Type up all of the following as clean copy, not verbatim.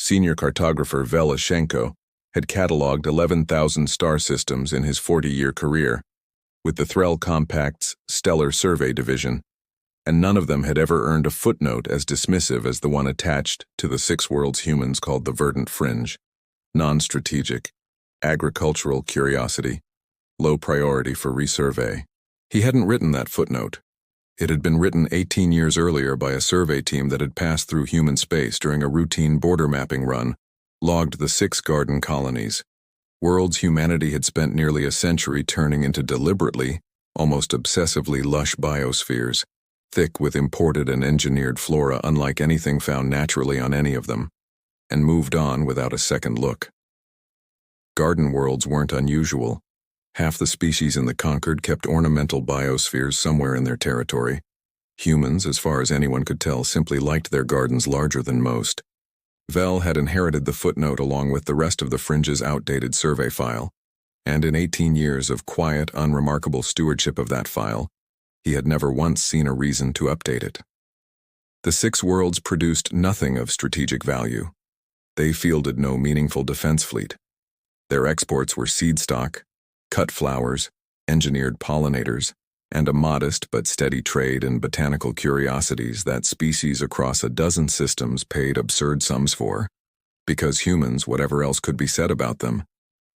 senior cartographer Velashenko, had catalogued 11,000 star systems in his 40-year career, with the Threl Compact's Stellar Survey Division, and none of them had ever earned a footnote as dismissive as the one attached to the six worlds humans called the Verdant Fringe: non-strategic, agricultural curiosity, low priority for resurvey. He hadn't written that footnote. It had been written 18 years earlier by a survey team that had passed through human space during a routine border mapping run, logged the 6 garden colonies, worlds humanity had spent nearly a century turning into deliberately, almost obsessively lush biospheres, thick with imported and engineered flora unlike anything found naturally on any of them, and moved on without a second look. Garden worlds weren't unusual. Half the species in the conquered kept ornamental biospheres somewhere in their territory. Humans, as far as anyone could tell, simply liked their gardens larger than most. Vel had inherited the footnote along with the rest of the Fringe's outdated survey file, and in 18 years of quiet, unremarkable stewardship of that file, he had never once seen a reason to update it. The 6 worlds produced nothing of strategic value. They fielded no meaningful defense fleet. Their exports were seed stock, cut flowers, engineered pollinators, and a modest but steady trade in botanical curiosities that species across a dozen systems paid absurd sums for, because humans, whatever else could be said about them,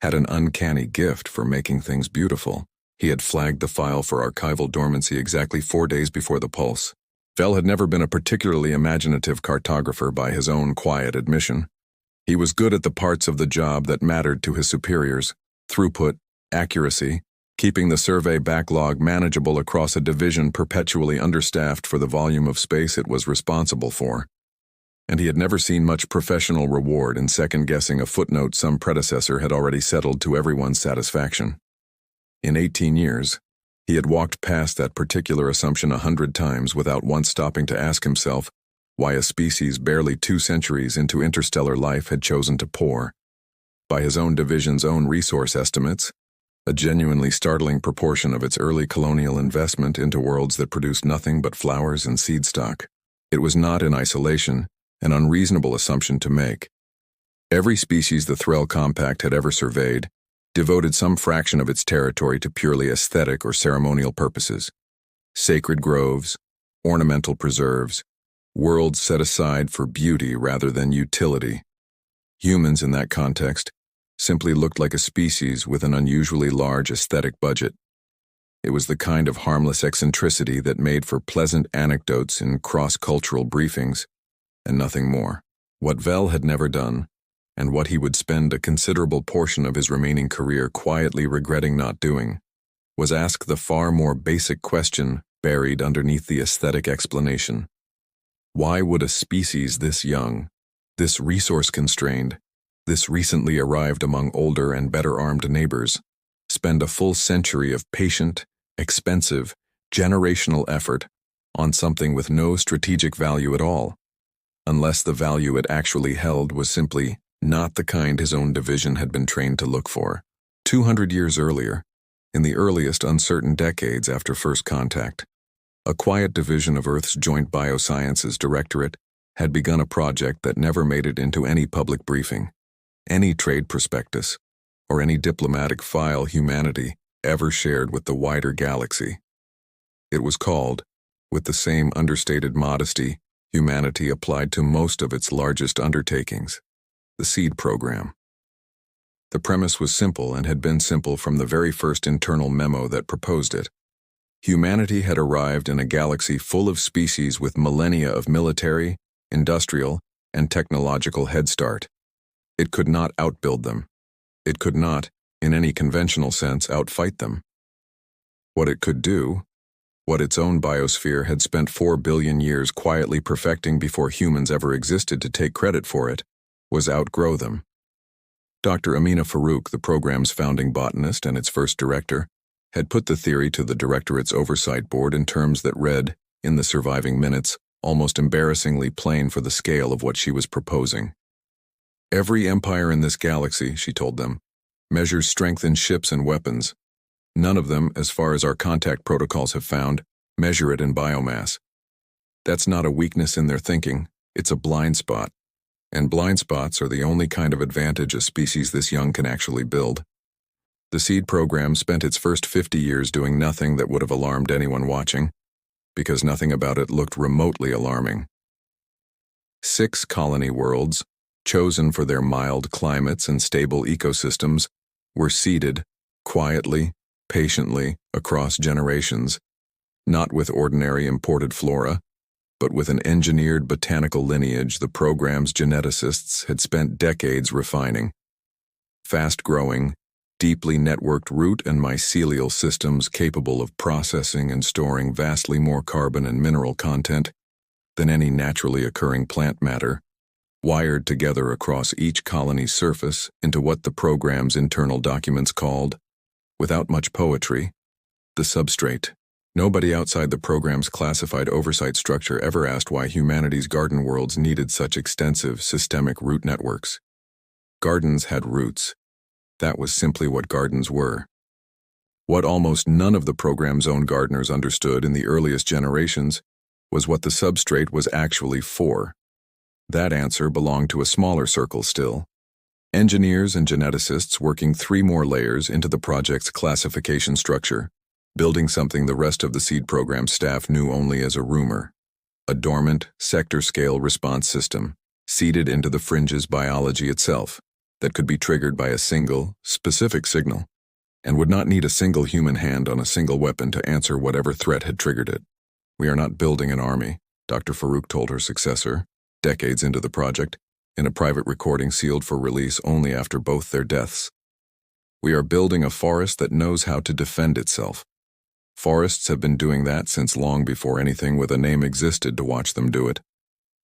had an uncanny gift for making things beautiful. He had flagged the file for archival dormancy exactly 4 days before the pulse. Vel had never been a particularly imaginative cartographer by his own quiet admission. He was good at the parts of the job that mattered to his superiors: throughput, accuracy, keeping the survey backlog manageable across a division perpetually understaffed for the volume of space it was responsible for. And he had never seen much professional reward in second-guessing a footnote some predecessor had already settled to everyone's satisfaction. In 18 years, he had walked past that particular assumption 100 times without once stopping to ask himself why a species barely 2 centuries into interstellar life had chosen to pour. By his own division's own resource estimates, a genuinely startling proportion of its early colonial investment into worlds that produced nothing but flowers and seed stock. It was not in isolation an unreasonable assumption to make. Every species the Threl Compact had ever surveyed devoted some fraction of its territory to purely aesthetic or ceremonial purposes: sacred groves, ornamental preserves, worlds set aside for beauty rather than utility. Humans, in that context, simply looked like a species with an unusually large aesthetic budget. It was the kind of harmless eccentricity that made for pleasant anecdotes in cross-cultural briefings, and nothing more. What Vel had never done, and what he would spend a considerable portion of his remaining career quietly regretting not doing, was ask the far more basic question buried underneath the aesthetic explanation. Why would a species this young, this resource-constrained, this recently arrived among older and better-armed neighbors, spend a full century of patient, expensive, generational effort on something with no strategic value at all, unless the value it actually held was simply not the kind his own division had been trained to look for? 200 years earlier, in the earliest uncertain decades after first contact, a quiet division of Earth's Joint Biosciences Directorate had begun a project that never made it into any public briefing, any trade prospectus, or any diplomatic file humanity ever shared with the wider galaxy. It was called, with the same understated modesty humanity applied to most of its largest undertakings, the SEED program. The premise was simple and had been simple from the very first internal memo that proposed it. Humanity had arrived in a galaxy full of species with millennia of military, industrial, and technological head start. It could not outbuild them. It could not, in any conventional sense, outfight them. What it could do, what its own biosphere had spent 4 billion years quietly perfecting before humans ever existed to take credit for it, was outgrow them. Dr. Amina Farouk, the program's founding botanist and its first director, had put the theory to the Directorate's oversight board in terms that read, in the surviving minutes, almost embarrassingly plain for the scale of what she was proposing. Every empire in this galaxy, she told them, measures strength in ships and weapons. None of them, as far as our contact protocols have found, measure it in biomass. That's not a weakness in their thinking, it's a blind spot. And blind spots are the only kind of advantage a species this young can actually build. The seed program spent its first 50 years doing nothing that would have alarmed anyone watching, because nothing about it looked remotely alarming. 6 colony worlds, chosen for their mild climates and stable ecosystems, were seeded, quietly, patiently, across generations, not with ordinary imported flora, but with an engineered botanical lineage the program's geneticists had spent decades refining. Fast-growing, deeply networked root and mycelial systems capable of processing and storing vastly more carbon and mineral content than any naturally occurring plant matter, wired together across each colony's surface into what the program's internal documents called, without much poetry, the substrate. Nobody outside the program's classified oversight structure ever asked why humanity's garden worlds needed such extensive, systemic root networks. Gardens had roots. That was simply what gardens were. What almost none of the program's own gardeners understood in the earliest generations was what the substrate was actually for. That answer belonged to a smaller circle still. Engineers and geneticists working 3 more layers into the project's classification structure, building something the rest of the seed program staff knew only as a rumor. A dormant, sector-scale response system, seeded into the fringe's biology itself, that could be triggered by a single, specific signal, and would not need a single human hand on a single weapon to answer whatever threat had triggered it. "We are not building an army," Dr. Farouk told her successor, decades into the project, in a private recording sealed for release only after both their deaths. "We are building a forest that knows how to defend itself. Forests have been doing that since long before anything with a name existed to watch them do it.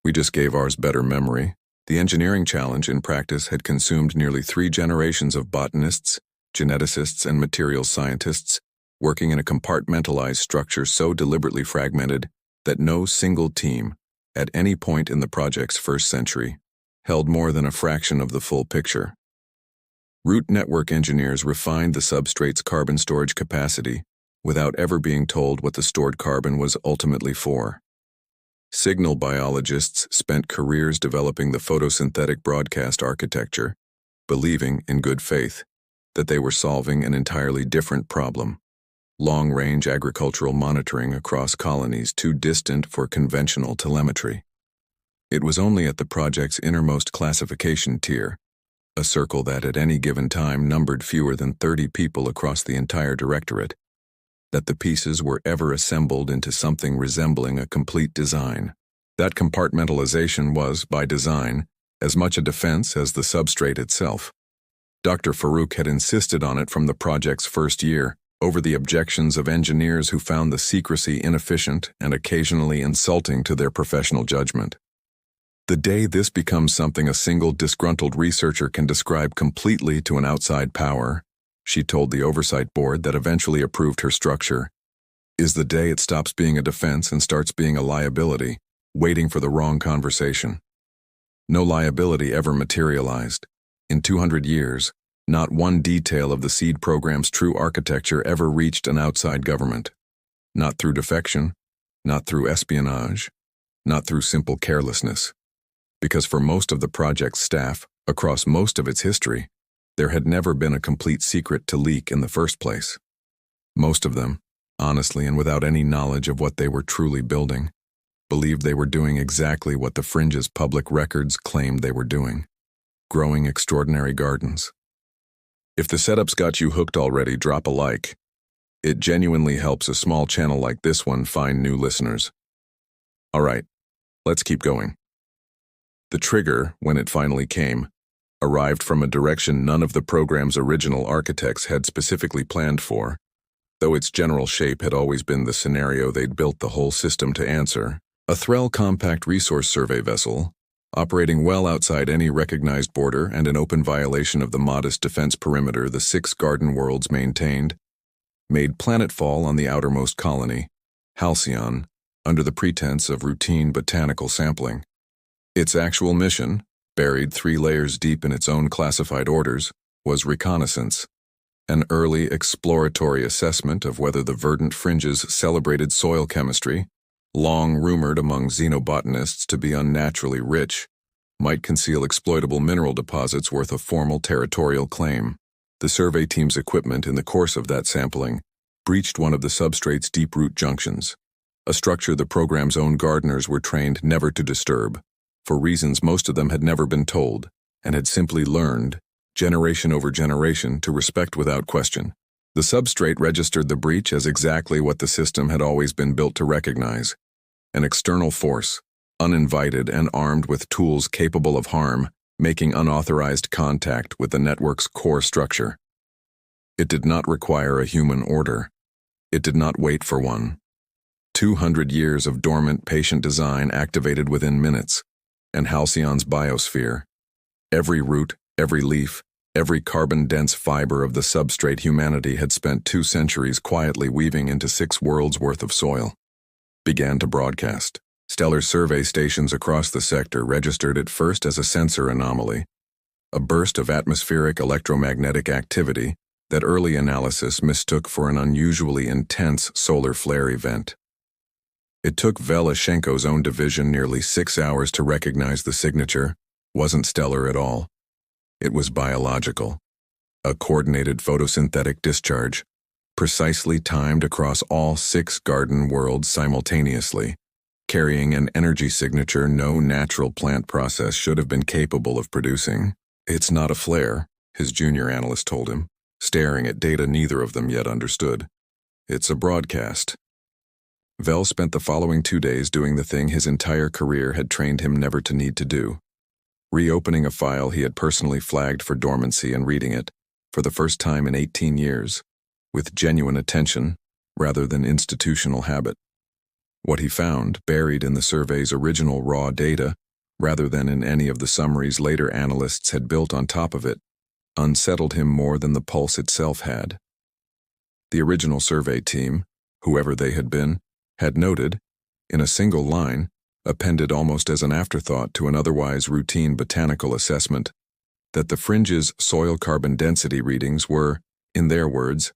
We just gave ours better memory." The engineering challenge in practice had consumed nearly 3 generations of botanists, geneticists, and materials scientists working in a compartmentalized structure so deliberately fragmented that no single team, at any point in the project's first century, held more than a fraction of the full picture. Root network engineers refined the substrate's carbon storage capacity without ever being told what the stored carbon was ultimately for. Signal biologists spent careers developing the photosynthetic broadcast architecture, believing, in good faith, that they were solving an entirely different problem: long-range agricultural monitoring across colonies too distant for conventional telemetry. It was only at the project's innermost classification tier, a circle that at any given time numbered fewer than 30 people across the entire directorate, that the pieces were ever assembled into something resembling a complete design. That compartmentalization was, by design, as much a defense as the substrate itself. Dr. Farouk had insisted on it from the project's first year, over the objections of engineers who found the secrecy inefficient and occasionally insulting to their professional judgment. "The day this becomes something a single disgruntled researcher can describe completely to an outside power," she told the oversight board that eventually approved her structure, "is the day it stops being a defense and starts being a liability, waiting for the wrong conversation." No liability ever materialized. In 200 years, not one detail of the seed program's true architecture ever reached an outside government. Not through defection, not through espionage, not through simple carelessness. Because for most of the project's staff, across most of its history, there had never been a complete secret to leak in the first place. Most of them, honestly and without any knowledge of what they were truly building, believed they were doing exactly what the fringe's public records claimed they were doing: growing extraordinary gardens. If the setup's got you hooked already, drop a like. It genuinely helps a small channel like this one find new listeners. All right, let's keep going. The trigger, when it finally came, arrived from a direction none of the program's original architects had specifically planned for, though its general shape had always been the scenario they'd built the whole system to answer. A Threll compact resource survey vessel, operating well outside any recognized border and in open violation of the modest defense perimeter the 6 garden worlds maintained, made planetfall on the outermost colony, Halcyon, under the pretense of routine botanical sampling. Its actual mission, buried 3 layers deep in its own classified orders, was reconnaissance, an early exploratory assessment of whether the verdant fringe's celebrated soil chemistry, long rumored among xenobotanists to be unnaturally rich, might conceal exploitable mineral deposits worth a formal territorial claim. The survey team's equipment in the course of that sampling breached one of the substrate's deep root junctions, a structure the program's own gardeners were trained never to disturb, for reasons most of them had never been told, and had simply learned, generation over generation, to respect without question. The substrate registered the breach as exactly what the system had always been built to recognize: an external force, uninvited and armed with tools capable of harm, making unauthorized contact with the network's core structure. It did not require a human order. It did not wait for one. 200 years of dormant patient design activated within minutes, and Halcyon's biosphere. Every root, every leaf, every carbon-dense fiber of the substrate humanity had spent 2 centuries quietly weaving into 6 worlds' worth of soil, began to broadcast. Stellar survey stations across the sector registered it first as a sensor anomaly, a burst of atmospheric electromagnetic activity that early analysis mistook for an unusually intense solar flare event. It took Velashenko's own division nearly 6 hours to recognize the signature. Wasn't stellar at all. It was biological. A coordinated photosynthetic discharge, precisely timed across all 6 garden worlds simultaneously, carrying an energy signature no natural plant process should have been capable of producing. "It's not a flare," his junior analyst told him, staring at data neither of them yet understood. "It's a broadcast." Vel spent the following 2 days doing the thing his entire career had trained him never to need to do: reopening a file he had personally flagged for dormancy and reading it, for the first time in 18 years, with genuine attention rather than institutional habit. What he found, buried in the survey's original raw data, rather than in any of the summaries later analysts had built on top of it, unsettled him more than the pulse itself had. The original survey team, whoever they had been, had noted, in a single line, appended almost as an afterthought to an otherwise routine botanical assessment, that the fringe's soil carbon density readings were, in their words,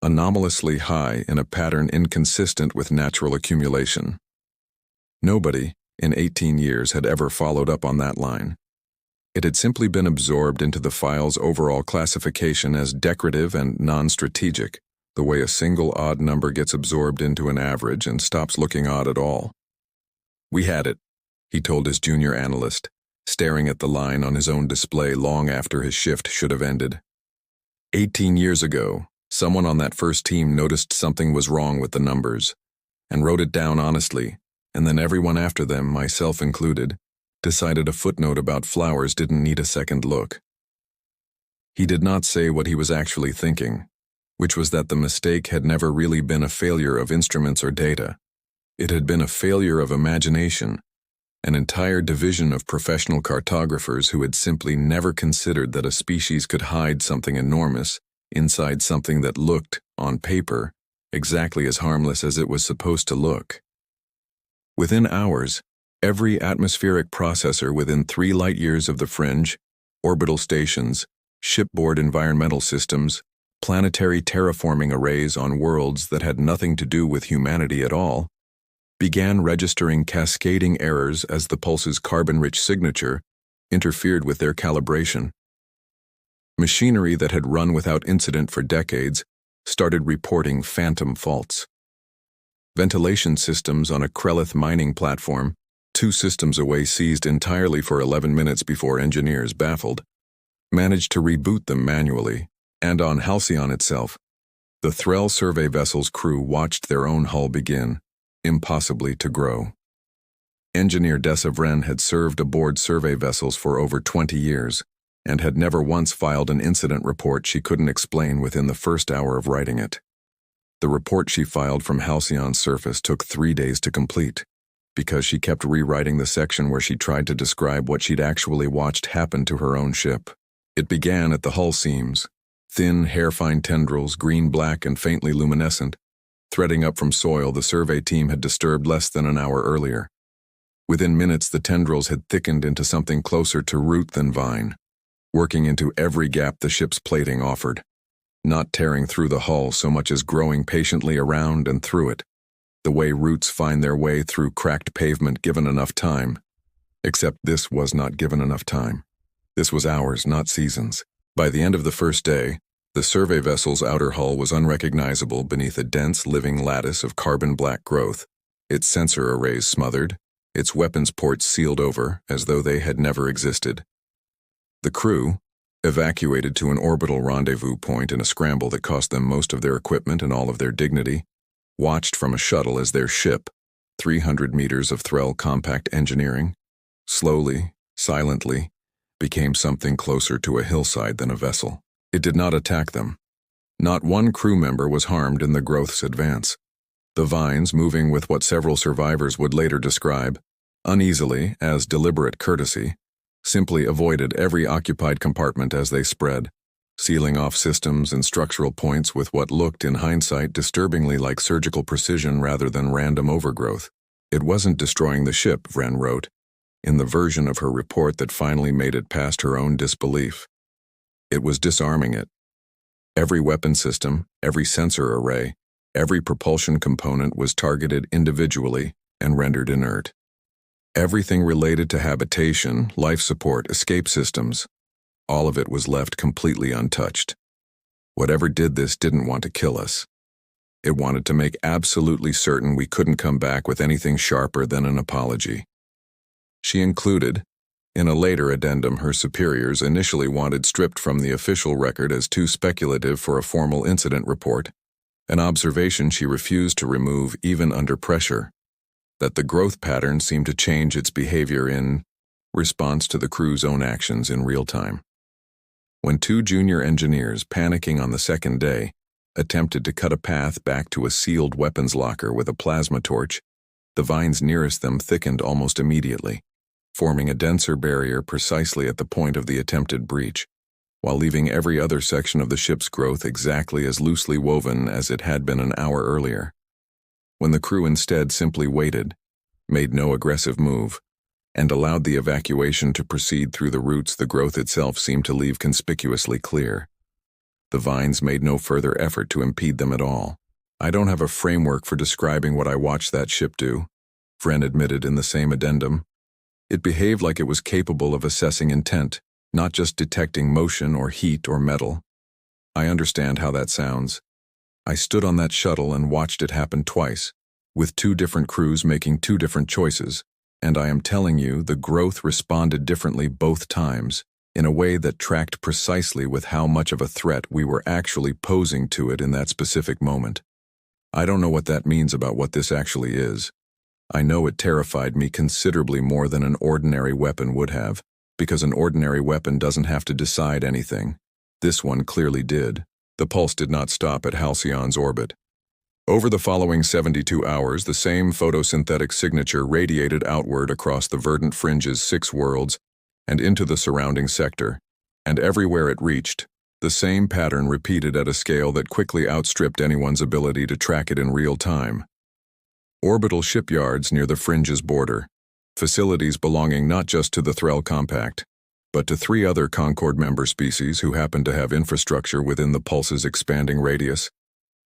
anomalously high in a pattern inconsistent with natural accumulation. Nobody, in 18 years, had ever followed up on that line. It had simply been absorbed into the file's overall classification as decorative and non-strategic, the way a single odd number gets absorbed into an average and stops looking odd at all. "We had it," he told his junior analyst, staring at the line on his own display long after his shift should have ended. 18 years ago, someone on that first team noticed something was wrong with the numbers, and wrote it down honestly, and then everyone after them, myself included, decided a footnote about flowers didn't need a second look. He did not say what he was actually thinking, which was that the mistake had never really been a failure of instruments or data. It had been a failure of imagination, an entire division of professional cartographers who had simply never considered that a species could hide something enormous inside something that looked, on paper, exactly as harmless as it was supposed to look. Within hours, every atmospheric processor within 3 light-years of the fringe, orbital stations, shipboard environmental systems, planetary terraforming arrays on worlds that had nothing to do with humanity at all, began registering cascading errors as the pulse's carbon-rich signature interfered with their calibration. Machinery that had run without incident for decades started reporting phantom faults. Ventilation systems on a Krelith mining platform, 2 systems away, seized entirely for 11 minutes before engineers, baffled, managed to reboot them manually, and on Halcyon itself, the Threll survey vessel's crew watched their own hull begin, impossibly to grow. Engineer Dessa Vren had served aboard survey vessels for over 20 years, and had never once filed an incident report she couldn't explain within the first hour of writing it. The report she filed from Halcyon's surface took 3 days to complete, because she kept rewriting the section where she tried to describe what she'd actually watched happen to her own ship. It began at the hull seams, thin, hair-fine tendrils, green-black and faintly luminescent, threading up from soil the survey team had disturbed less than an hour earlier. Within minutes, the tendrils had thickened into something closer to root than vine, working into every gap the ship's plating offered, not tearing through the hull so much as growing patiently around and through it, the way roots find their way through cracked pavement given enough time. Except this was not given enough time. This was hours, not seasons. By the end of the first day, the survey vessel's outer hull was unrecognizable beneath a dense, living lattice of carbon black growth, its sensor arrays smothered, its weapons ports sealed over as though they had never existed. The crew, evacuated to an orbital rendezvous point in a scramble that cost them most of their equipment and all of their dignity, watched from a shuttle as their ship, 300 meters of Threll compact engineering, slowly, silently, became something closer to a hillside than a vessel. It did not attack them. Not one crew member was harmed in the growth's advance. The Vines, moving with what several survivors would later describe, uneasily as deliberate courtesy, simply avoided every occupied compartment as they spread, sealing off systems and structural points with what looked, in hindsight, disturbingly like surgical precision rather than random overgrowth. It wasn't destroying the ship, Vren wrote, in the version of her report that finally made it past her own disbelief. It was disarming it. Every weapon system, every sensor array, every propulsion component was targeted individually and rendered inert. Everything related to habitation, life support, escape systems, all of it was left completely untouched. Whatever did this didn't want to kill us. It wanted to make absolutely certain we couldn't come back with anything sharper than an apology. She included, in a later addendum her superiors initially wanted stripped from the official record as too speculative for a formal incident report, an observation she refused to remove even under pressure, that the growth pattern seemed to change its behavior in response to the crew's own actions in real time. When two junior engineers, panicking on the second day, attempted to cut a path back to a sealed weapons locker with a plasma torch, the vines nearest them thickened almost immediately, forming a denser barrier precisely at the point of the attempted breach, while leaving every other section of the ship's growth exactly as loosely woven as it had been an hour earlier. When the crew instead simply waited, made no aggressive move, and allowed the evacuation to proceed through the routes the growth itself seemed to leave conspicuously clear. The vines made no further effort to impede them at all. I don't have a framework for describing what I watched that ship do, Vren admitted in the same addendum. It behaved like it was capable of assessing intent, not just detecting motion or heat or metal. I understand how that sounds. I stood on that shuttle and watched it happen twice, with two different crews making two different choices, and I am telling you the growth responded differently both times, in a way that tracked precisely with how much of a threat we were actually posing to it in that specific moment. I don't know what that means about what this actually is. I know it terrified me considerably more than an ordinary weapon would have, because an ordinary weapon doesn't have to decide anything. This one clearly did. The pulse did not stop at Halcyon's orbit. Over the following 72 hours, the same photosynthetic signature radiated outward across the verdant fringe's 6 worlds and into the surrounding sector, and everywhere it reached, the same pattern repeated at a scale that quickly outstripped anyone's ability to track it in real time. Orbital shipyards near the fringe's border, facilities belonging not just to the Threll Compact, but to 3 other Concord member species who happened to have infrastructure within the pulse's expanding radius,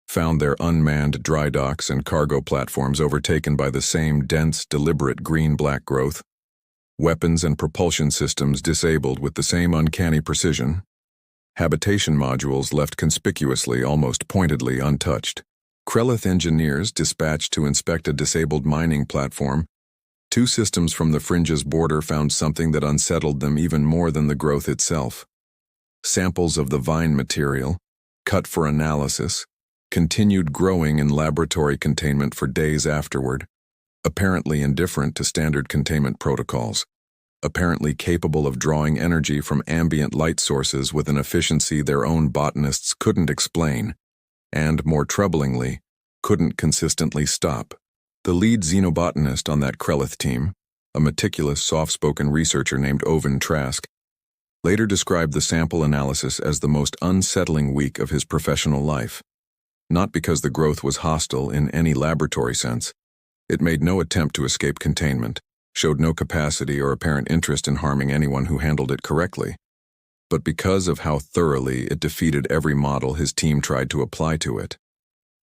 found their unmanned dry docks and cargo platforms overtaken by the same dense, deliberate green-black growth, weapons and propulsion systems disabled with the same uncanny precision, habitation modules left conspicuously, almost pointedly, untouched. Krellith engineers dispatched to inspect a disabled mining platform. 2 systems from the fringe's border found something that unsettled them even more than the growth itself. Samples of the vine material, cut for analysis, continued growing in laboratory containment for days afterward, apparently indifferent to standard containment protocols, apparently capable of drawing energy from ambient light sources with an efficiency their own botanists couldn't explain, and, more troublingly, couldn't consistently stop. The lead xenobotanist on that Krellith team, a meticulous, soft-spoken researcher named Owen Trask, later described the sample analysis as the most unsettling week of his professional life. Not because the growth was hostile in any laboratory sense. It made no attempt to escape containment, showed no capacity or apparent interest in harming anyone who handled it correctly, but because of how thoroughly it defeated every model his team tried to apply to it.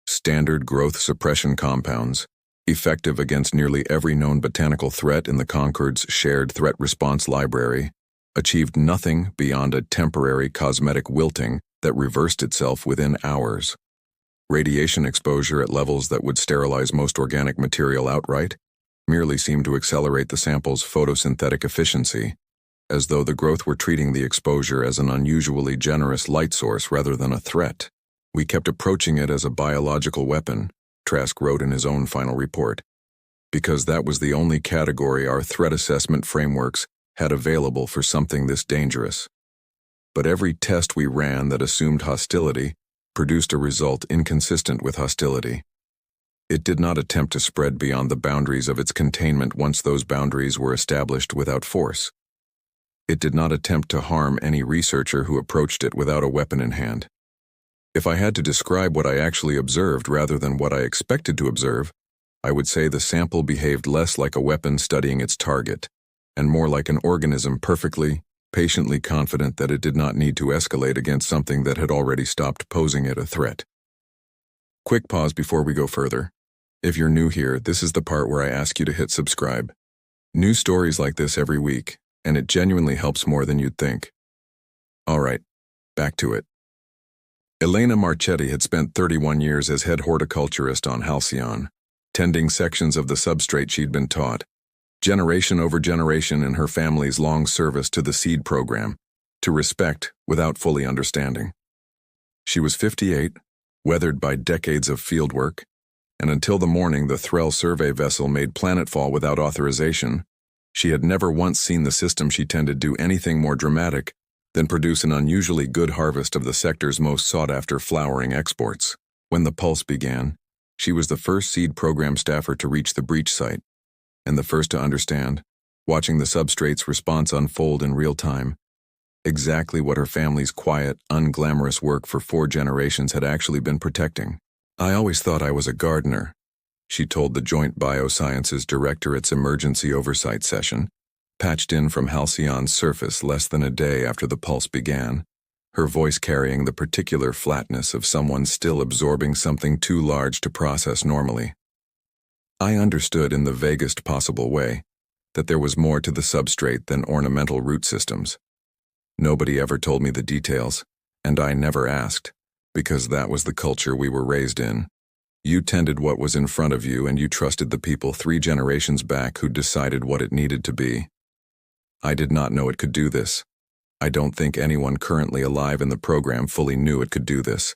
Standard growth suppression compounds, effective against nearly every known botanical threat in the Concord's shared threat response library, achieved nothing beyond a temporary cosmetic wilting that reversed itself within hours. Radiation exposure at levels that would sterilize most organic material outright merely seemed to accelerate the sample's photosynthetic efficiency, as though the growth were treating the exposure as an unusually generous light source rather than a threat. We kept approaching it as a biological weapon, Trask wrote in his own final report, because that was the only category our threat assessment frameworks had available for something this dangerous. But every test we ran that assumed hostility produced a result inconsistent with hostility. It did not attempt to spread beyond the boundaries of its containment once those boundaries were established without force. It did not attempt to harm any researcher who approached it without a weapon in hand. If I had to describe what I actually observed rather than what I expected to observe, I would say the sample behaved less like a weapon studying its target, and more like an organism perfectly, patiently confident that it did not need to escalate against something that had already stopped posing it a threat. Quick pause before we go further. If you're new here, this is the part where I ask you to hit subscribe. New stories like this every week, and it genuinely helps more than you'd think. All right, back to it. Elena Marchetti had spent 31 years as head horticulturist on Halcyon, tending sections of the substrate she'd been taught, generation over generation in her family's long service to the seed program, to respect without fully understanding. She was 58, weathered by decades of fieldwork, and until the morning the Threll survey vessel made planetfall without authorization, she had never once seen the system she tended do anything more dramatic than produce an unusually good harvest of the sector's most sought-after flowering exports. When the pulse began, she was the first seed program staffer to reach the breach site, and the first to understand, watching the substrate's response unfold in real time, exactly what her family's quiet, unglamorous work for 4 generations had actually been protecting. "I always thought I was a gardener," she told the Joint Biosciences Director at its emergency oversight session, patched in from Halcyon's surface less than a day after the pulse began, her voice carrying the particular flatness of someone still absorbing something too large to process normally. I understood in the vaguest possible way that there was more to the substrate than ornamental root systems. Nobody ever told me the details, and I never asked, because that was the culture we were raised in. You tended what was in front of you, and you trusted the people 3 generations back who decided what it needed to be. I did not know it could do this. I don't think anyone currently alive in the program fully knew it could do this.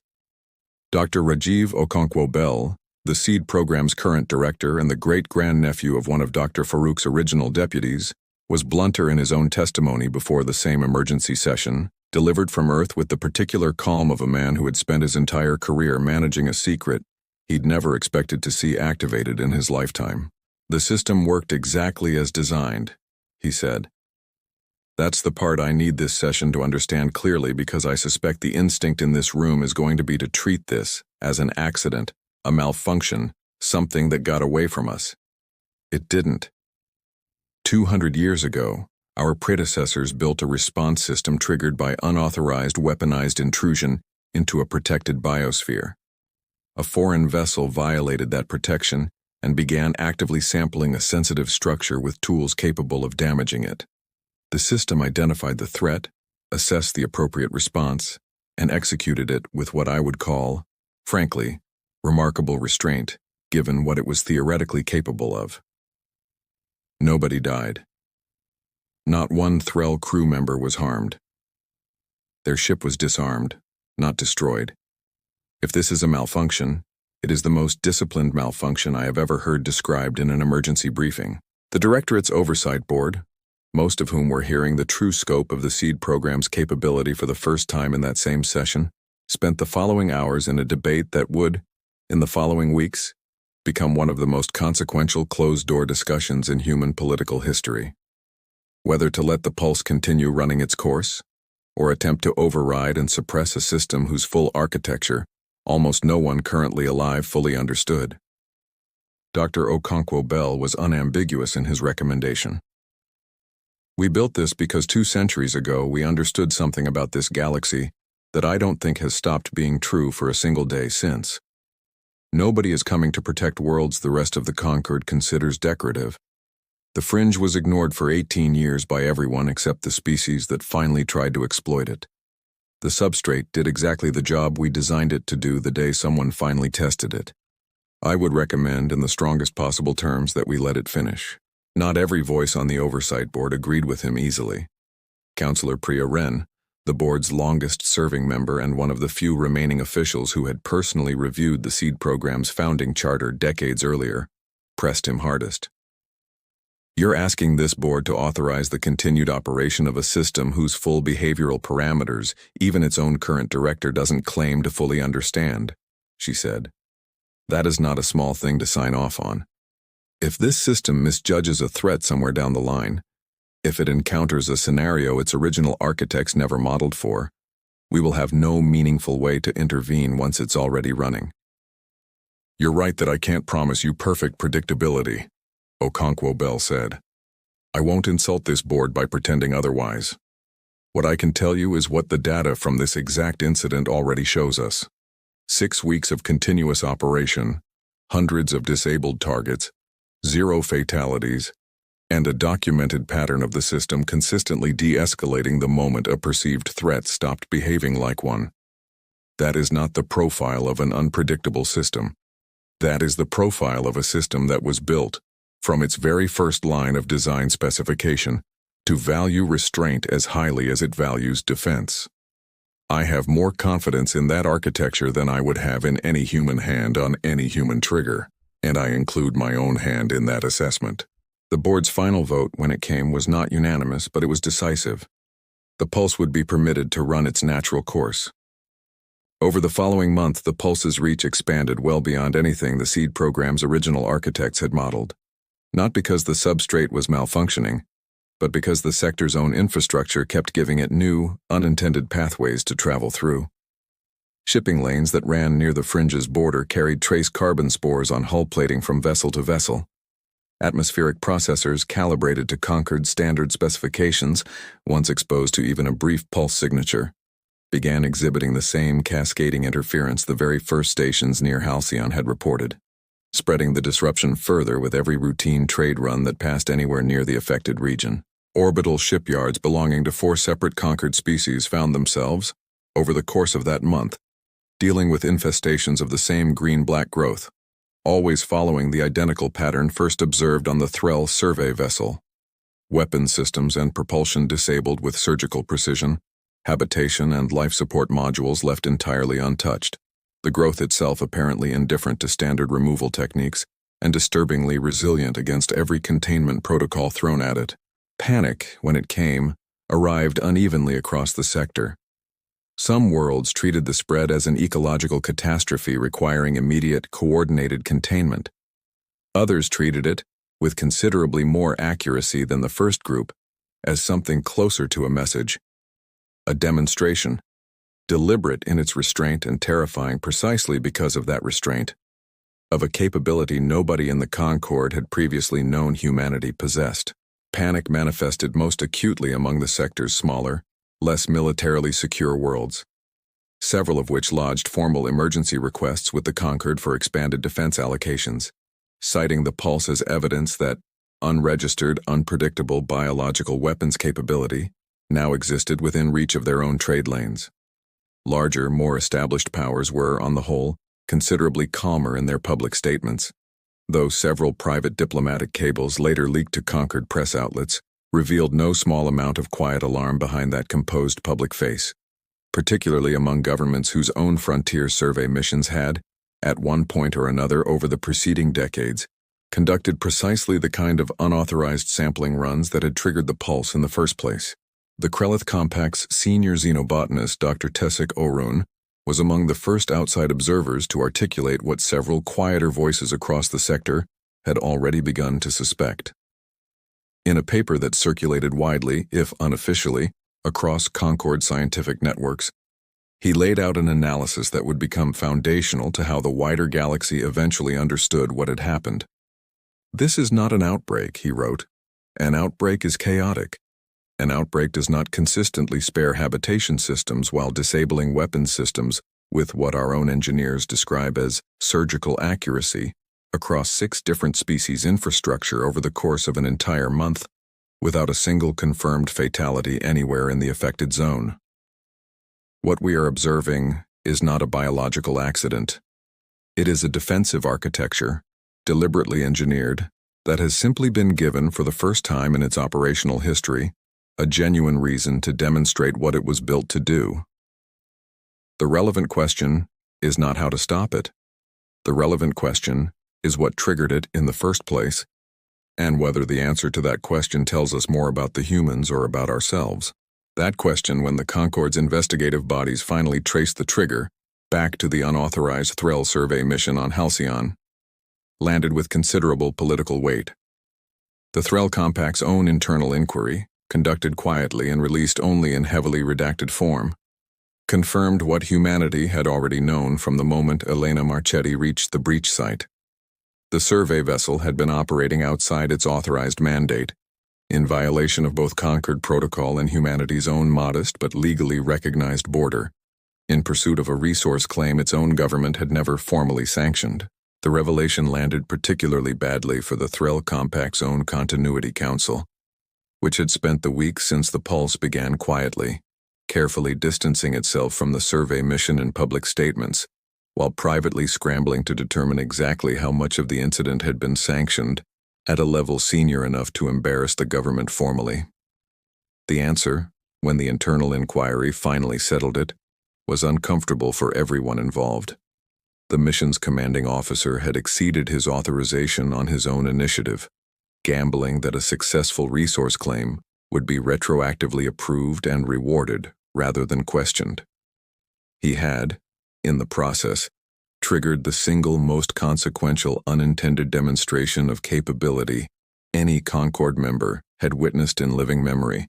Dr. Rajiv Okonkwo-Bell, the seed program's current director and the great-grandnephew of one of Dr. Farouk's original deputies, was blunter in his own testimony before the same emergency session, delivered from Earth with the particular calm of a man who had spent his entire career managing a secret he'd never expected to see activated in his lifetime. "The system worked exactly as designed," he said. "That's the part I need this session to understand clearly, because I suspect the instinct in this room is going to be to treat this as an accident, a malfunction, something that got away from us. It didn't. 200 years ago, our predecessors built a response system triggered by unauthorized weaponized intrusion into a protected biosphere. A foreign vessel violated that protection and began actively sampling a sensitive structure with tools capable of damaging it. The system identified the threat, assessed the appropriate response, and executed it with what I would call, frankly, remarkable restraint, given what it was theoretically capable of. Nobody died. Not one Threll crew member was harmed. Their ship was disarmed, not destroyed. If this is a malfunction, it is the most disciplined malfunction I have ever heard described in an emergency briefing. The Directorate's Oversight Board, most of whom were hearing the true scope of the seed program's capability for the first time in that same session, spent the following hours in a debate that would, in the following weeks, become one of the most consequential closed-door discussions in human political history. Whether to let the pulse continue running its course, or attempt to override and suppress a system whose full architecture almost no one currently alive fully understood. Dr. Okonkwo-Bell was unambiguous in his recommendation. "We built this because 2 centuries ago we understood something about this galaxy that I don't think has stopped being true for a single day since. Nobody is coming to protect worlds the rest of the Concord considers decorative. The fringe was ignored for 18 years by everyone except the species that finally tried to exploit it. The substrate did exactly the job we designed it to do the day someone finally tested it. I would recommend in the strongest possible terms that we let it finish. Not every voice on the oversight board agreed with him easily. Councillor Priya Wren, the board's longest-serving member and one of the few remaining officials who had personally reviewed the seed program's founding charter decades earlier, pressed him hardest. You're asking this board to authorize the continued operation of a system whose full behavioral parameters even its own current director doesn't claim to fully understand, she said. That is not a small thing to sign off on. If this system misjudges a threat somewhere down the line, if it encounters a scenario its original architects never modeled for, we will have no meaningful way to intervene once it's already running. You're right that I can't promise you perfect predictability, Okonkwo Bell said. I won't insult this board by pretending otherwise. What I can tell you is what the data from this exact incident already shows us. 6 weeks of continuous operation, hundreds of disabled targets, 0 fatalities, and a documented pattern of the system consistently de-escalating the moment a perceived threat stopped behaving like one. That is not the profile of an unpredictable system. That is the profile of a system that was built, from its very first line of design specification, to value restraint as highly as it values defense. I have more confidence in that architecture than I would have in any human hand on any human trigger, and I include my own hand in that assessment. The board's final vote, when it came, was not unanimous, but it was decisive. The pulse would be permitted to run its natural course. Over the following month, the pulse's reach expanded well beyond anything the seed program's original architects had modeled. Not because the substrate was malfunctioning, but because the sector's own infrastructure kept giving it new, unintended pathways to travel through. Shipping lanes that ran near the fringe's border carried trace carbon spores on hull plating from vessel to vessel. Atmospheric processors calibrated to Concord's standard specifications, once exposed to even a brief pulse signature, began exhibiting the same cascading interference the very first stations near Halcyon had reported, spreading the disruption further with every routine trade run that passed anywhere near the affected region. Orbital shipyards belonging to 4 separate Concord species found themselves, over the course of that month, dealing with infestations of the same green-black growth, always following the identical pattern first observed on the Threll survey vessel. Weapon systems and propulsion disabled with surgical precision, habitation and life support modules left entirely untouched, the growth itself apparently indifferent to standard removal techniques and disturbingly resilient against every containment protocol thrown at it. Panic, when it came, arrived unevenly across the sector. Some worlds treated the spread as an ecological catastrophe requiring immediate, coordinated containment. Others treated it, with considerably more accuracy than the first group, as something closer to a message, a demonstration, deliberate in its restraint and terrifying precisely because of that restraint, of a capability nobody in the Concord had previously known humanity possessed. Panic manifested most acutely among the sector's smaller, less militarily secure worlds, several of which lodged formal emergency requests with the Concord for expanded defense allocations, citing the pulse as evidence that unregistered, unpredictable biological weapons capability now existed within reach of their own trade lanes. Larger, more established powers were, on the whole, considerably calmer in their public statements, though several private diplomatic cables later leaked to Concord press outlets revealed no small amount of quiet alarm behind that composed public face, particularly among governments whose own frontier survey missions had, at one point or another over the preceding decades, conducted precisely the kind of unauthorized sampling runs that had triggered the pulse in the first place. The Krelith Compact's senior xenobotanist, Dr. Tessik Orun, was among the first outside observers to articulate what several quieter voices across the sector had already begun to suspect. In a paper that circulated widely, if unofficially, across Concord scientific networks, he laid out an analysis that would become foundational to how the wider galaxy eventually understood what had happened. This is not an outbreak, he wrote. An outbreak is chaotic. An outbreak does not consistently spare habitation systems while disabling weapons systems with what our own engineers describe as surgical accuracy, across 6 different species infrastructure over the course of an entire month, without a single confirmed fatality anywhere in the affected zone. What we are observing is not a biological accident. It is a defensive architecture, deliberately engineered, that has simply been given for the first time in its operational history a genuine reason to demonstrate what it was built to do. The relevant question is not how to stop it. The relevant question is what triggered it in the first place, and whether the answer to that question tells us more about the humans or about ourselves. That question, when the Concorde's investigative bodies finally traced the trigger back to the unauthorized Threll survey mission on Halcyon, landed with considerable political weight. The Threll Compact's own internal inquiry, conducted quietly and released only in heavily redacted form, confirmed what humanity had already known from the moment Elena Marchetti reached the breach site. The survey vessel had been operating outside its authorized mandate, in violation of both Concorde Protocol and humanity's own modest but legally recognized border, in pursuit of a resource claim its own government had never formally sanctioned. The revelation landed particularly badly for the Threll Compact's own Continuity Council, which had spent the weeks since the pulse began quietly, carefully distancing itself from the survey mission in public statements, while privately scrambling to determine exactly how much of the incident had been sanctioned at a level senior enough to embarrass the government formally. The answer, when the internal inquiry finally settled it, was uncomfortable for everyone involved. The mission's commanding officer had exceeded his authorization on his own initiative, gambling that a successful resource claim would be retroactively approved and rewarded rather than questioned. He had, in the process, triggered the single most consequential unintended demonstration of capability any Concorde member had witnessed in living memory,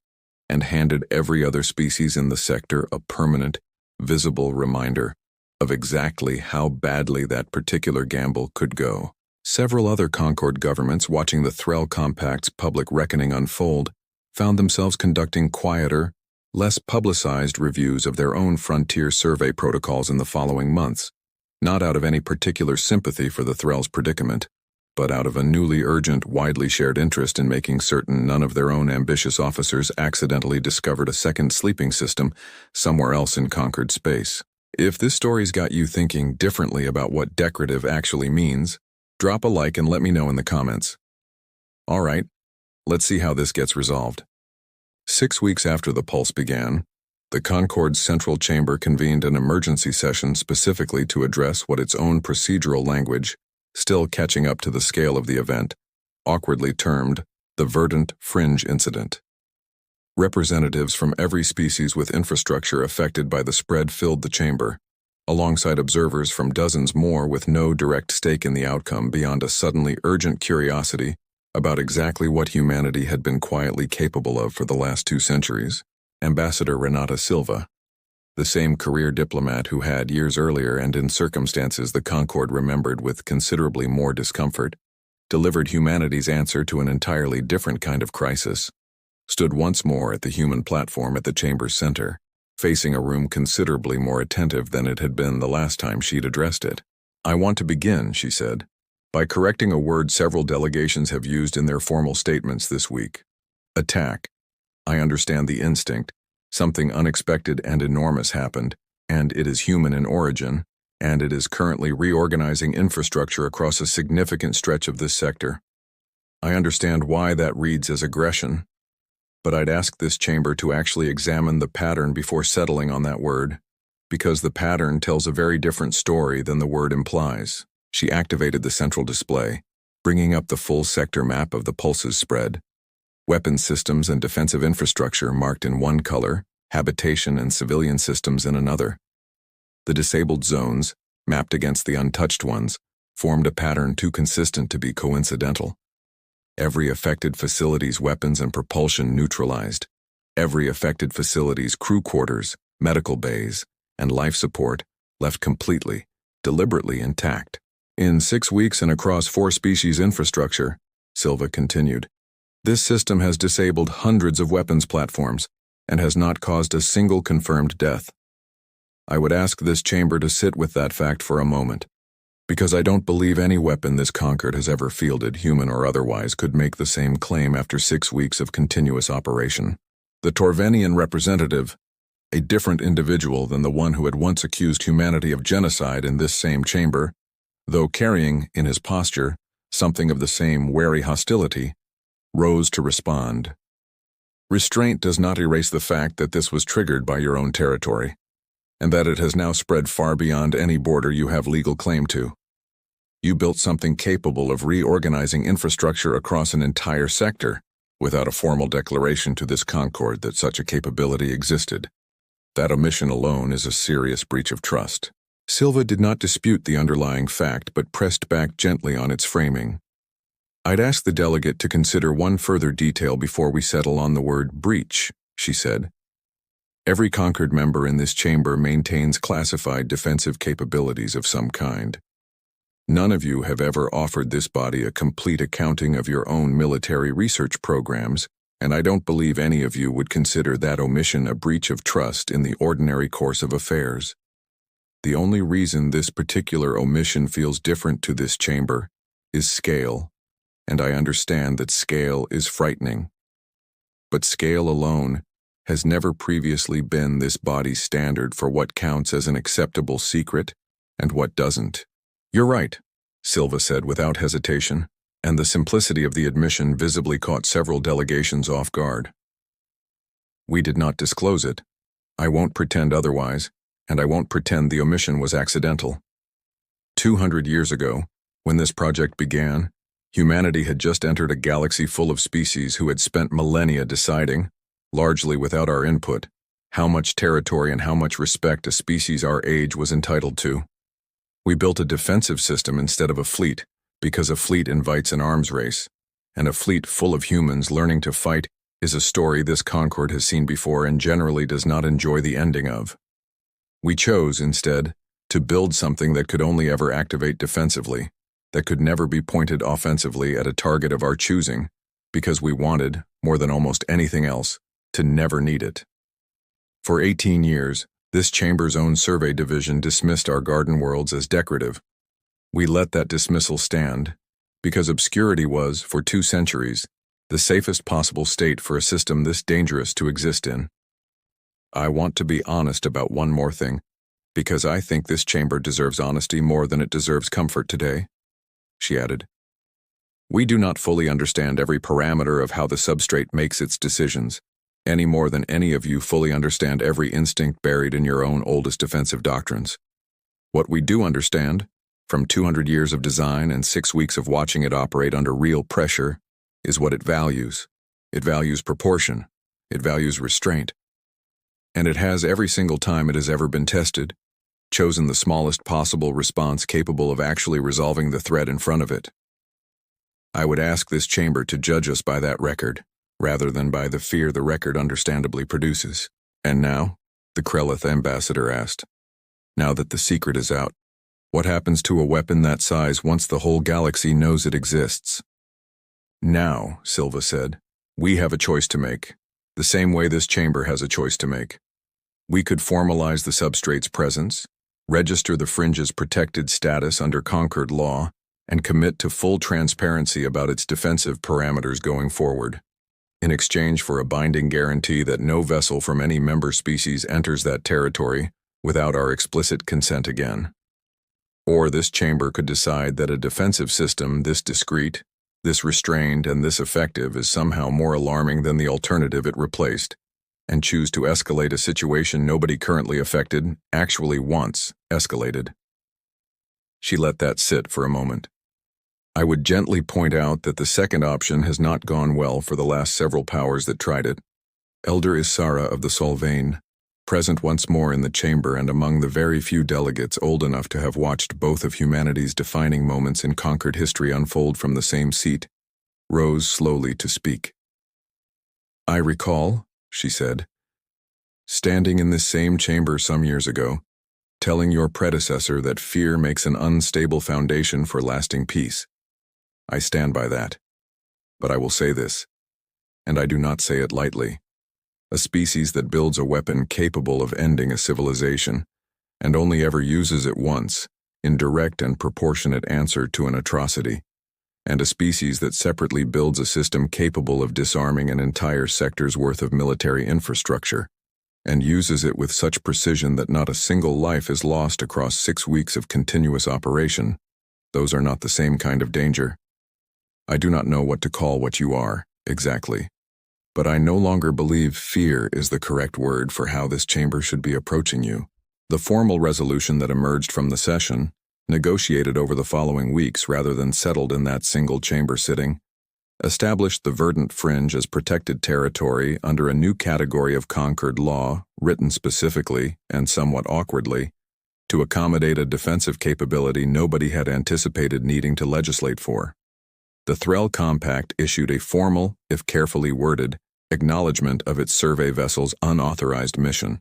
and handed every other species in the sector a permanent, visible reminder of exactly how badly that particular gamble could go. Several other Concorde governments, watching the Threll Compact's public reckoning unfold, found themselves conducting quieter, less publicized reviews of their own frontier survey protocols in the following months, not out of any particular sympathy for the Threll's predicament, but out of a newly urgent, widely shared interest in making certain none of their own ambitious officers accidentally discovered a second sleeping system somewhere else in conquered space. If this story's got you thinking differently about what decorative actually means, drop a like and let me know in the comments. All right, let's see how this gets resolved. 6 weeks after the pulse began, the Concorde's Central Chamber convened an emergency session specifically to address what its own procedural language, still catching up to the scale of the event, awkwardly termed the Verdant Fringe Incident. Representatives from every species with infrastructure affected by the spread filled the chamber, alongside observers from dozens more with no direct stake in the outcome beyond a suddenly urgent curiosity about exactly what humanity had been quietly capable of for the last 2 centuries. Ambassador Renata Silva, the same career diplomat who had, years earlier and in circumstances the Concorde remembered with considerably more discomfort, delivered humanity's answer to an entirely different kind of crisis, stood once more at the human platform at the chamber's center, facing a room considerably more attentive than it had been the last time she'd addressed it. "I want to begin," she said, "by correcting a word several delegations have used in their formal statements this week. Attack. I understand the instinct. Something unexpected and enormous happened, and it is human in origin, and it is currently reorganizing infrastructure across a significant stretch of this sector. I understand why that reads as aggression, but I'd ask this chamber to actually examine the pattern before settling on that word, because the pattern tells a very different story than the word implies." She activated the central display, bringing up the full sector map of the pulse's spread. Weapons systems and defensive infrastructure marked in one color, habitation and civilian systems in another. The disabled zones, mapped against the untouched ones, formed a pattern too consistent to be coincidental. Every affected facility's weapons and propulsion neutralized. Every affected facility's crew quarters, medical bays, and life support left completely, deliberately intact. "In 6 weeks and across 4 species infrastructure," Silva continued, "this system has disabled hundreds of weapons platforms and has not caused a single confirmed death. I would ask this chamber to sit with that fact for a moment, because I don't believe any weapon this Concord has ever fielded, human or otherwise, could make the same claim after 6 weeks of continuous operation. The Torvenian representative, a different individual than the one who had once accused humanity of genocide in this same chamber, though carrying, in his posture, something of the same wary hostility, rose to respond. Restraint does not erase the fact that this was triggered by your own territory, and that it has now spread far beyond any border you have legal claim to. You built something capable of reorganizing infrastructure across an entire sector without a formal declaration to this Concord that such a capability existed. That omission alone is a serious breach of trust. Silva did not dispute the underlying fact, but pressed back gently on its framing. I'd ask the delegate to consider one further detail before we settle on the word breach, she said. Every Concord member in this chamber maintains classified defensive capabilities of some kind. None of you have ever offered this body a complete accounting of your own military research programs, and I don't believe any of you would consider that omission a breach of trust in the ordinary course of affairs. The only reason this particular omission feels different to this chamber is scale, and I understand that scale is frightening. But scale alone has never previously been this body's standard for what counts as an acceptable secret and what doesn't. You're right, Silva said without hesitation, and the simplicity of the admission visibly caught several delegations off guard. We did not disclose it. I won't pretend otherwise, and I won't pretend the omission was accidental. 200 years ago, when this project began, humanity had just entered a galaxy full of species who had spent millennia deciding, largely without our input, how much territory and how much respect a species our age was entitled to. We built a defensive system instead of a fleet, because a fleet invites an arms race, and a fleet full of humans learning to fight is a story this Concord has seen before and generally does not enjoy the ending of. We chose, instead, to build something that could only ever activate defensively, that could never be pointed offensively at a target of our choosing, because we wanted, more than almost anything else, to never need it. For 18 years, this chamber's own survey division dismissed our garden worlds as decorative. We let that dismissal stand, because obscurity was, for 2 centuries, the safest possible state for a system this dangerous to exist in. I want to be honest about one more thing, because I think this chamber deserves honesty more than it deserves comfort today, she added. We do not fully understand every parameter of how the substrate makes its decisions, any more than any of you fully understand every instinct buried in your own oldest defensive doctrines. What we do understand, from 200 years of design and 6 weeks of watching it operate under real pressure, is what it values. It values proportion. It values restraint. And it has, every single time it has ever been tested, chosen the smallest possible response capable of actually resolving the threat in front of it. I would ask this chamber to judge us by that record, rather than by the fear the record understandably produces. And now, the Krellith ambassador asked, now that the secret is out, what happens to a weapon that size once the whole galaxy knows it exists? Now, Silva said, we have a choice to make, the same way this chamber has a choice to make. We could formalize the substrate's presence, register the fringe's protected status under Concord law, and commit to full transparency about its defensive parameters going forward, in exchange for a binding guarantee that no vessel from any member species enters that territory without our explicit consent again. Or this chamber could decide that a defensive system this discreet, this restrained, and this effective is somehow more alarming than the alternative it replaced, and choose to escalate a situation nobody currently affected actually wants escalated. She let that sit for a moment. I would gently point out that the second option has not gone well for the last several powers that tried it. Elder Isara of the Solvane, present once more in the chamber and among the very few delegates old enough to have watched both of humanity's defining moments in Concord history unfold from the same seat, rose slowly to speak. I recall, she said, standing in this same chamber some years ago, telling your predecessor that fear makes an unstable foundation for lasting peace. I stand by that. But I will say this, and I do not say it lightly. A species that builds a weapon capable of ending a civilization and only ever uses it once, in direct and proportionate answer to an atrocity, and a species that separately builds a system capable of disarming an entire sector's worth of military infrastructure, and uses it with such precision that not a single life is lost across 6 weeks of continuous operation. Those are not the same kind of danger. I do not know what to call what you are, exactly. But I no longer believe fear is the correct word for how this chamber should be approaching you. The formal resolution that emerged from the session, negotiated over the following weeks rather than settled in that single chamber sitting, established the verdant fringe as protected territory under a new category of conquered law, written specifically, and somewhat awkwardly, to accommodate a defensive capability nobody had anticipated needing to legislate for. The Threll Compact issued a formal, if carefully worded, acknowledgement of its survey vessel's unauthorized mission,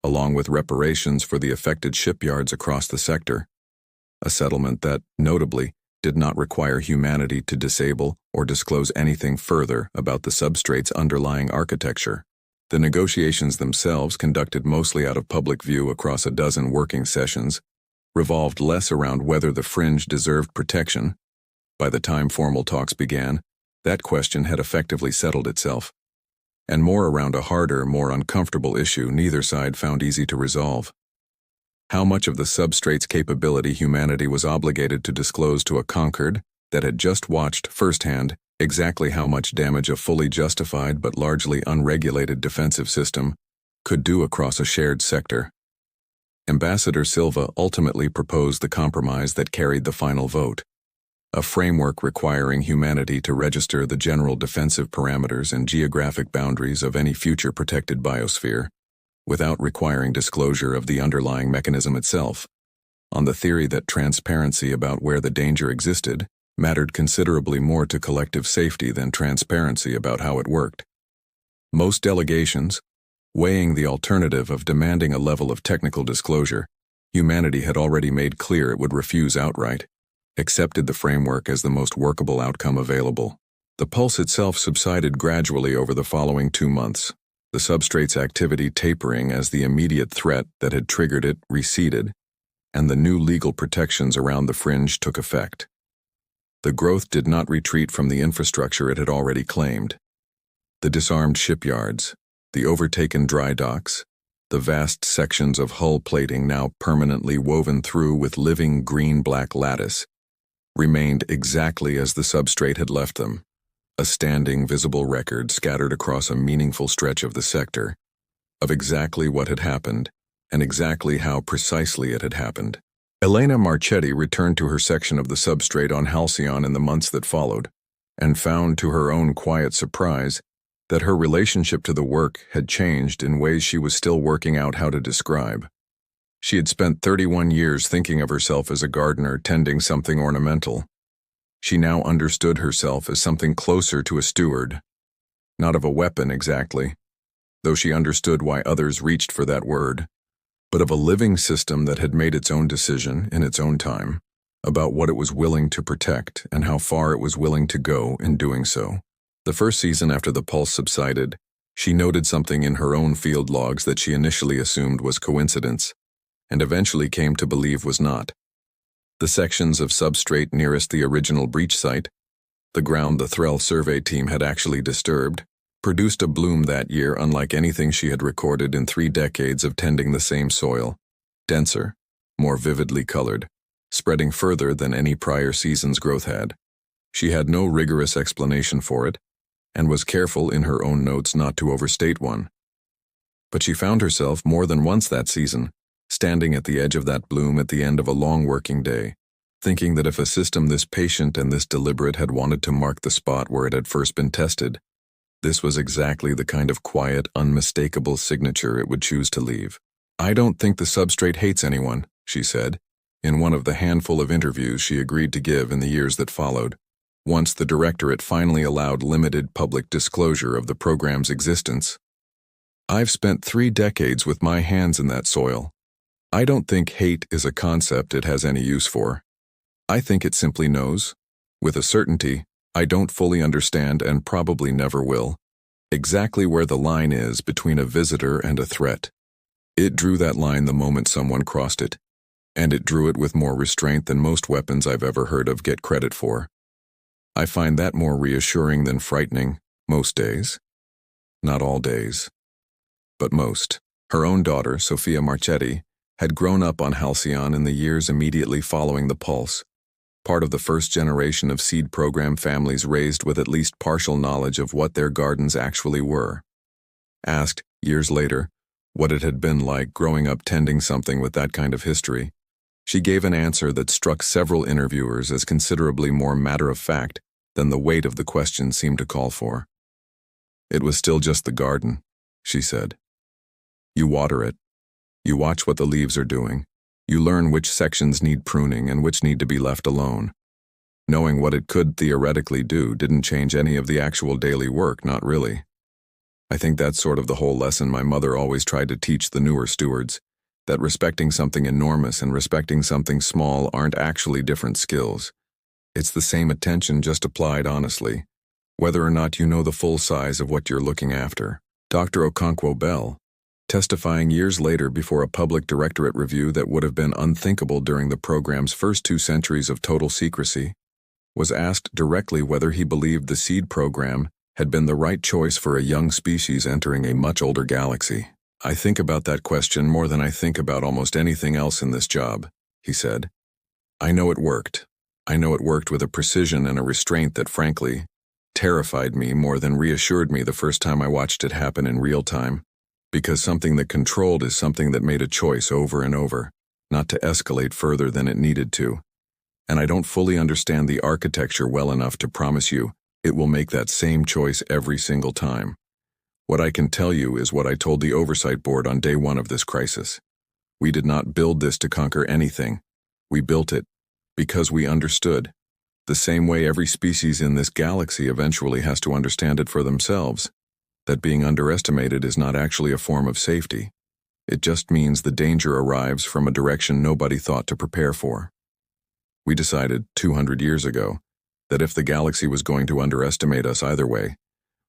along with reparations for the affected shipyards across the sector, a settlement that, notably, did not require humanity to disable or disclose anything further about the substrate's underlying architecture. The negotiations themselves, conducted mostly out of public view across a dozen working sessions, revolved less around whether the fringe deserved protection. By the time formal talks began, that question had effectively settled itself, and more around a harder, more uncomfortable issue neither side found easy to resolve. How much of the substrate's capability humanity was obligated to disclose to a conquered that had just watched firsthand exactly how much damage a fully justified but largely unregulated defensive system could do across a shared sector. Ambassador Silva ultimately proposed the compromise that carried the final vote, a framework requiring humanity to register the general defensive parameters and geographic boundaries of any future protected biosphere, without requiring disclosure of the underlying mechanism itself, on the theory that transparency about where the danger existed mattered considerably more to collective safety than transparency about how it worked. Most delegations, weighing the alternative of demanding a level of technical disclosure humanity had already made clear it would refuse outright, accepted the framework as the most workable outcome available. The pulse itself subsided gradually over the following 2 months, the substrate's activity tapering as the immediate threat that had triggered it receded, and the new legal protections around the fringe took effect. The growth did not retreat from the infrastructure it had already claimed. The disarmed shipyards, the overtaken dry docks, the vast sections of hull plating now permanently woven through with living green-black lattice, remained exactly as the substrate had left them, a standing visible record scattered across a meaningful stretch of the sector, of exactly what had happened, and exactly how precisely it had happened. Elena Marchetti returned to her section of the substrate on Halcyon in the months that followed, and found to her own quiet surprise that her relationship to the work had changed in ways she was still working out how to describe. She had spent 31 years thinking of herself as a gardener tending something ornamental. She now understood herself as something closer to a steward, not of a weapon exactly, though she understood why others reached for that word, but of a living system that had made its own decision in its own time about what it was willing to protect and how far it was willing to go in doing so. The first season after the pulse subsided, she noted something in her own field logs that she initially assumed was coincidence, and eventually came to believe was not. The sections of substrate nearest the original breach site, the ground the Threll survey team had actually disturbed, produced a bloom that year unlike anything she had recorded in 3 decades of tending the same soil, denser, more vividly colored, spreading further than any prior season's growth had. She had no rigorous explanation for it, and was careful in her own notes not to overstate one. But she found herself more than once that season, standing at the edge of that bloom at the end of a long working day, thinking that if a system this patient and this deliberate had wanted to mark the spot where it had first been tested, this was exactly the kind of quiet, unmistakable signature it would choose to leave. "I don't think the substrate hates anyone," she said, in one of the handful of interviews she agreed to give in the years that followed, once the directorate finally allowed limited public disclosure of the program's existence. "I've spent 3 decades with my hands in that soil. I don't think hate is a concept it has any use for. I think it simply knows, with a certainty I don't fully understand and probably never will, exactly where the line is between a visitor and a threat. It drew that line the moment someone crossed it, and it drew it with more restraint than most weapons I've ever heard of get credit for. I find that more reassuring than frightening, most days. Not all days, but most. Her own daughter, Sophia Marchetti, had grown up on Halcyon in the years immediately following the Pulse, part of the first generation of seed program families raised with at least partial knowledge of what their gardens actually were. Asked, years later, what it had been like growing up tending something with that kind of history, she gave an answer that struck several interviewers as considerably more matter-of-fact than the weight of the question seemed to call for. It was still just the garden, she said. You water it. You watch what the leaves are doing. You learn which sections need pruning and which need to be left alone. Knowing what it could theoretically do didn't change any of the actual daily work, not really. I think that's sort of the whole lesson my mother always tried to teach the newer stewards, that respecting something enormous and respecting something small aren't actually different skills. It's the same attention just applied honestly, whether or not you know the full size of what you're looking after. Dr. Okonkwo Bell, testifying years later before a public directorate review that would have been unthinkable during the program's first 2 centuries of total secrecy, was asked directly whether he believed the seed program had been the right choice for a young species entering a much older galaxy. I think about that question more than I think about almost anything else in this job, he said. I know it worked. I know it worked with a precision and a restraint that, frankly, terrified me more than reassured me the first time I watched it happen in real time, because something that controlled is something that made a choice over and over, not to escalate further than it needed to. And I don't fully understand the architecture well enough to promise you it will make that same choice every single time. What I can tell you is what I told the Oversight Board on day 1 of this crisis. We did not build this to conquer anything. We built it because we understood, the same way every species in this galaxy eventually has to understand it for themselves, that being underestimated is not actually a form of safety. It just means the danger arrives from a direction nobody thought to prepare for. We decided 200 years ago that if the galaxy was going to underestimate us either way,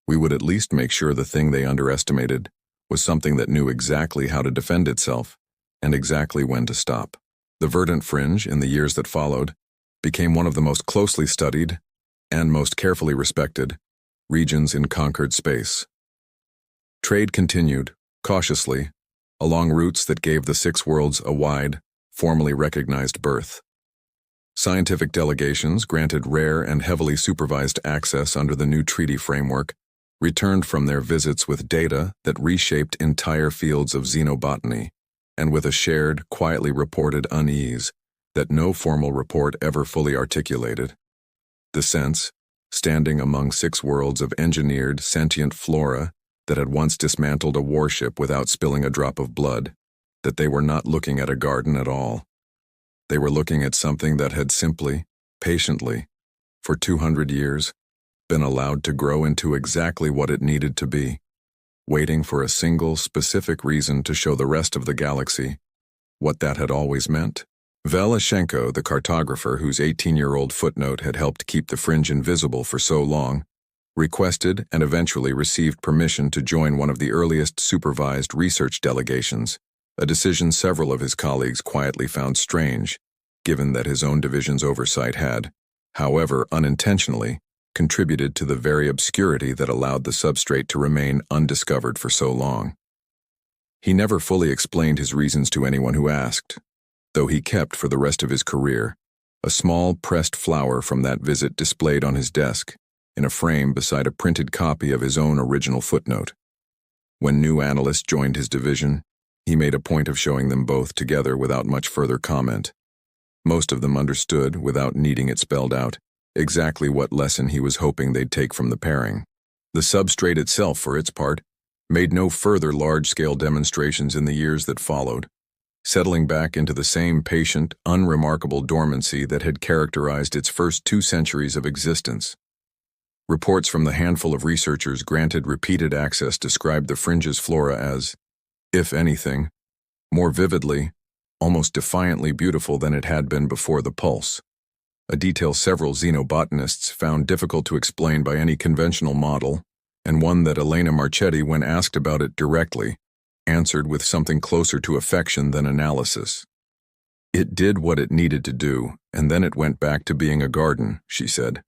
we would at least make sure the thing they underestimated was something that knew exactly how to defend itself and exactly when to stop. The verdant fringe, in the years that followed, became one of the most closely studied and most carefully respected regions in conquered space. Trade continued, cautiously, along routes that gave the 6 worlds a wide, formally recognized berth. Scientific delegations, granted rare and heavily supervised access under the new treaty framework, returned from their visits with data that reshaped entire fields of xenobotany, and with a shared, quietly reported unease that no formal report ever fully articulated. The sense, standing among 6 worlds of engineered, sentient flora that had once dismantled a warship without spilling a drop of blood, that they were not looking at a garden at all. They were looking at something that had simply, patiently, for 200 years, been allowed to grow into exactly what it needed to be, waiting for a single, specific reason to show the rest of the galaxy what that had always meant. Velashenko, the cartographer whose 18-year-old footnote had helped keep the fringe invisible for so long, requested and eventually received permission to join one of the earliest supervised research delegations, a decision several of his colleagues quietly found strange, given that his own division's oversight had, however unintentionally, contributed to the very obscurity that allowed the substrate to remain undiscovered for so long. He never fully explained his reasons to anyone who asked, though he kept for the rest of his career a small pressed flower from that visit displayed on his desk, in a frame beside a printed copy of his own original footnote. When new analysts joined his division, he made a point of showing them both together without much further comment. Most of them understood, without needing it spelled out, exactly what lesson he was hoping they'd take from the pairing. The substrate itself, for its part, made no further large-scale demonstrations in the years that followed, settling back into the same patient, unremarkable dormancy that had characterized its first 2 centuries of existence. Reports from the handful of researchers granted repeated access described the fringe's flora as, if anything, more vividly, almost defiantly beautiful than it had been before the Pulse, a detail several xenobotanists found difficult to explain by any conventional model, and one that Elena Marchetti, when asked about it directly, answered with something closer to affection than analysis. "It did what it needed to do, and then it went back to being a garden," she said.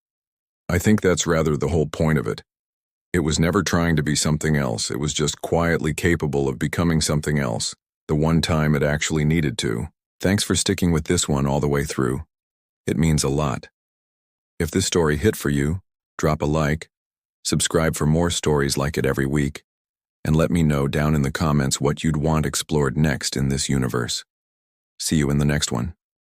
"I think that's rather the whole point of it. It was never trying to be something else, it was just quietly capable of becoming something else, the one time it actually needed to. Thanks for sticking with this one all the way through. It means a lot. If this story hit for you, drop a like, subscribe for more stories like it every week, and let me know down in the comments what you'd want explored next in this universe. See you in the next one.